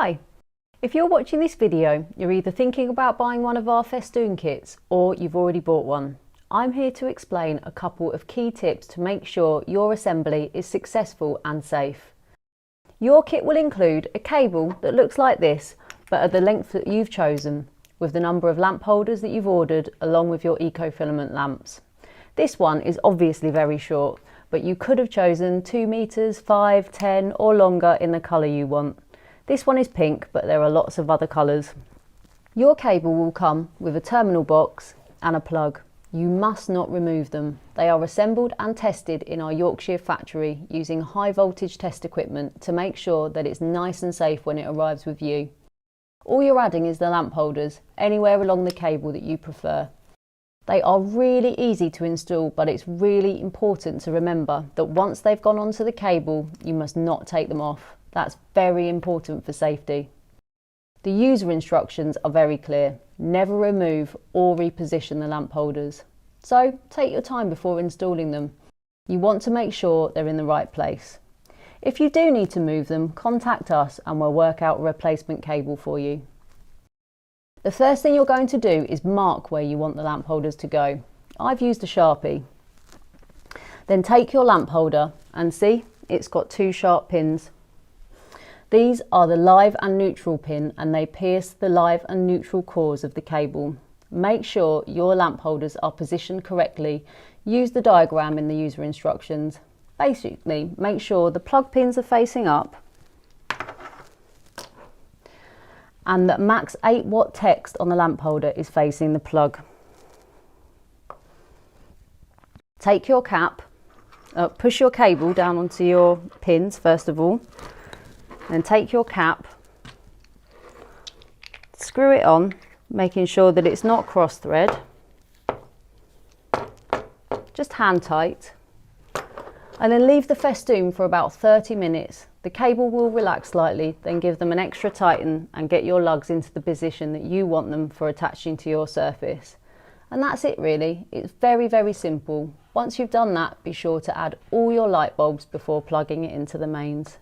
Hi! If you're watching this video, you're either thinking about buying one of our Festoon kits or you've already bought one. I'm here to explain a couple of key tips to make sure your assembly is successful and safe. Your kit will include a cable that looks like this, but at the length that you've chosen, with the number of lamp holders that you've ordered along with your eco-filament lamps. This one is obviously very short, but you could have chosen 2 meters, 5, 10 or longer in the colour you want. This one is pink, but there are lots of other colours. Your cable will come with a terminal box and a plug. You must not remove them. They are assembled and tested in our Yorkshire factory using high voltage test equipment to make sure that it's nice and safe when it arrives with you. All you're adding is the lamp holders, anywhere along the cable that you prefer. They are really easy to install, but it's really important to remember that once they've gone onto the cable, you must not take them off. That's very important for safety. The user instructions are very clear. Never remove or reposition the lamp holders. So take your time before installing them. You want to make sure they're in the right place. If you do need to move them, contact us and we'll work out a replacement cable for you. The first thing you're going to do is mark where you want the lamp holders to go. I've used a Sharpie. Then take your lamp holder and see, it's got 2 sharp pins. These are the live and neutral pin and they pierce the live and neutral cores of the cable. Make sure your lamp holders are positioned correctly. Use the diagram in the user instructions. Basically, make sure the plug pins are facing up and that max 8 watt text on the lamp holder is facing the plug. Take your cap, push your cable down onto your pins first of all. Then take your cap, screw it on, making sure that it's not cross thread, just hand tight, and then leave the Festoon for about 30 minutes. The cable will relax slightly, then give them an extra tighten and get your lugs into the position that you want them for attaching to your surface. And that's it really. It's very, very simple. Once you've done that, be sure to add all your light bulbs before plugging it into the mains.